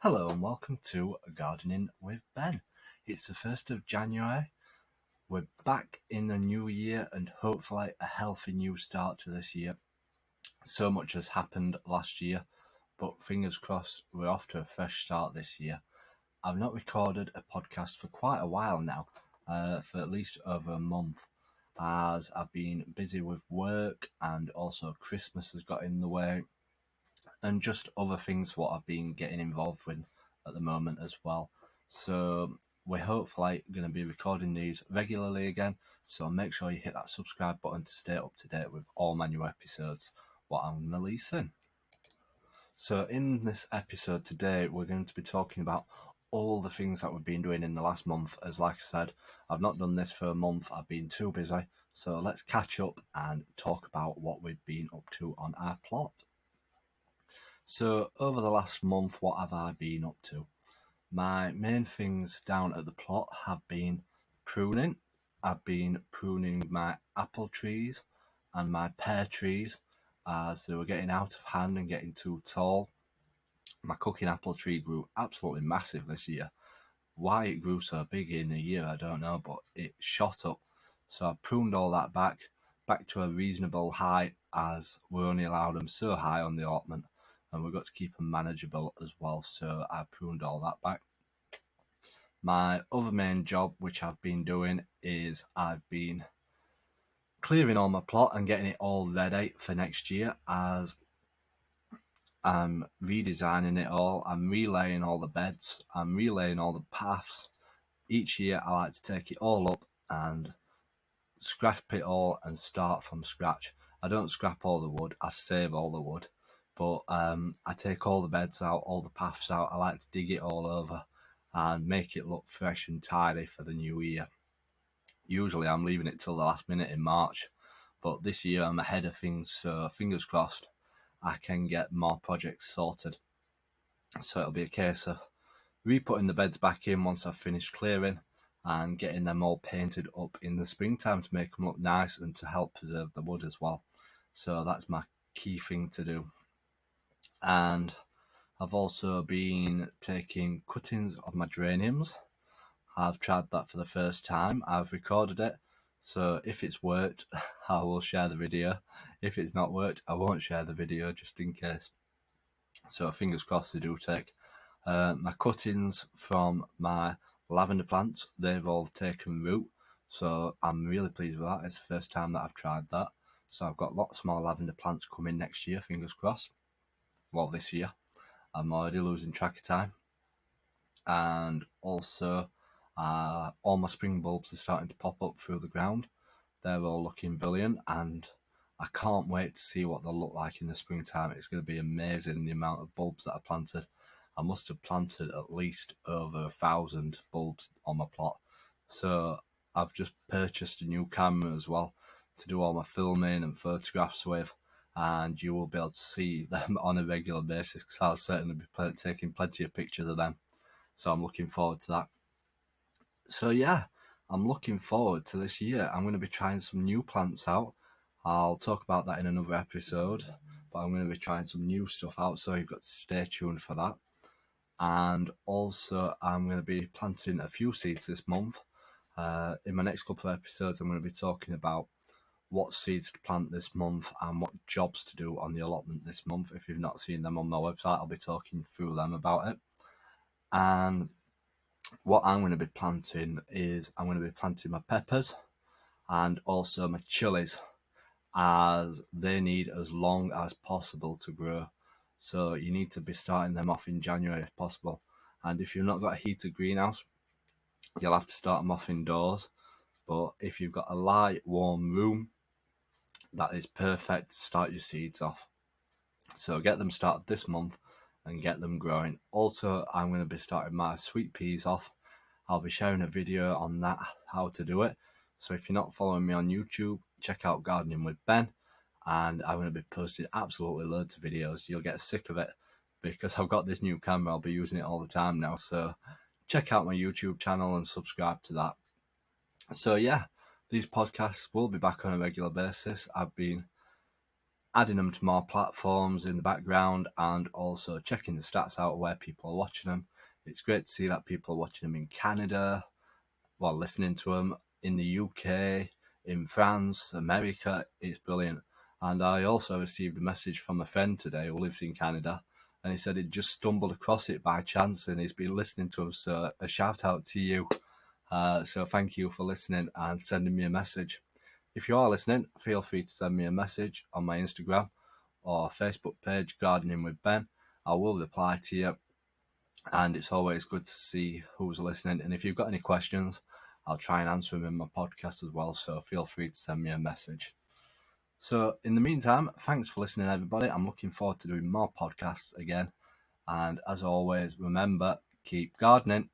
Hello and welcome to Gardening with Ben. It's the 1st of January. We're back in the new year and hopefully a healthy new start to this year. So much has happened last year, but fingers crossed we're off to a fresh start this year. I've not recorded a podcast for quite a while now, for at least over a month, as I've been busy with work and also Christmas has got in the way and just other things what I've been getting involved with at the moment as well. So we're hopefully going to be recording these regularly again. So make sure you hit that subscribe button to stay up to date with all my new episodes, what I'm releasing. So in this episode today, we're going to be talking about all the things that we've been doing in the last month. As like I said, I've not done this for a month. I've been too busy. So let's catch up and talk about what we've been up to on our plot. So over the last month, what have I been up to? My main things down at the plot have been pruning. I've been pruning my apple trees and my pear trees as they were getting out of hand and getting too tall. My cooking apple tree grew absolutely massive this year. Why it grew so big in a year, I don't know, but it shot up. So I pruned all that back to a reasonable height, as we only allowed them so high on the allotment, and we've got to keep them manageable as well. So I pruned all that back. My other main job, which I've been doing, is I've been clearing all my plot and getting it all ready for next year, as I'm redesigning it all. I'm relaying all the beds. I'm relaying all the paths. Each year I like to take it all up and scrap it all and start from scratch. I don't scrap all the wood, I save all the wood. But I take all the beds out, all the paths out. I like to dig it all over and make it look fresh and tidy for the new year. Usually I'm leaving it till the last minute in March, but this year I'm ahead of things, so fingers crossed I can get more projects sorted. So it'll be a case of re-putting the beds back in once I've finished clearing and getting them all painted up in the springtime to make them look nice and to help preserve the wood as well. So that's my key thing to do. And I've also been taking cuttings of my geraniums. I've tried that for the first time. I've recorded it, so if it's worked, I will share the video. If it's not worked, I won't share the video just in case. So fingers crossed they do take. My cuttings from my lavender plants, they've all taken root, so I'm really pleased with that. It's the first time that I've tried that. So I've got lots more lavender plants coming next year, fingers crossed. Well, this year. I'm already losing track of time. And also, all my spring bulbs are starting to pop up through the ground. They're all looking brilliant, and I can't wait to see what they'll look like in the springtime. It's going to be amazing, the amount of bulbs that I planted. I must have planted at least over 1,000 bulbs on my plot. So I've just purchased a new camera as well to do all my filming and photographs with, and you will be able to see them on a regular basis because I'll certainly be taking plenty of pictures of them. So I'm looking forward to that. So yeah, I'm looking forward to this year. I'm going to be trying some new plants out. I'll talk about that in another episode, but I'm going to be trying some new stuff out, so you've got to stay tuned for that. And also, I'm going to be planting a few seeds this month. In my next couple of episodes, I'm going to be talking about what seeds to plant this month and what jobs to do on the allotment this month. If you've not seen them on my website, I'll be talking through them about it. And what I'm going to be planting is I'm going to be planting my peppers and also my chilies, as they need as long as possible to grow. So you need to be starting them off in January if possible. And if you've not got a heated greenhouse, you'll have to start them off indoors. But if you've got a light, warm room, that is perfect to start your seeds off. So get them started this month and get them growing. Also, I'm going to be starting my sweet peas off. I'll be sharing a video on that, how to do it. So if you're not following me on YouTube, check out Gardening with Ben, and I'm going to be posting absolutely loads of videos. You'll get sick of it because I've got this new camera. I'll be using it all the time now. So check out my YouTube channel and subscribe to that. So yeah, these podcasts will be back on a regular basis. I've been adding them to more platforms in the background, and also checking the stats out of where people are watching them. It's great to see that people are watching them in Canada, while listening to them in the UK, in France, America. It's brilliant. And I also received a message from a friend today who lives in Canada, and he said he'd just stumbled across it by chance and he's been listening to them. So a shout out to you. So thank you for listening and sending me a message. If you are listening, feel free to send me a message on my Instagram or Facebook page, Gardening with Ben. I will reply to you, and it's always good to see who's listening. And if you've got any questions, I'll try and answer them in my podcast as well, so feel free to send me a message. So in the meantime, thanks for listening, everybody. I'm looking forward to doing more podcasts again. And as always, remember, keep gardening.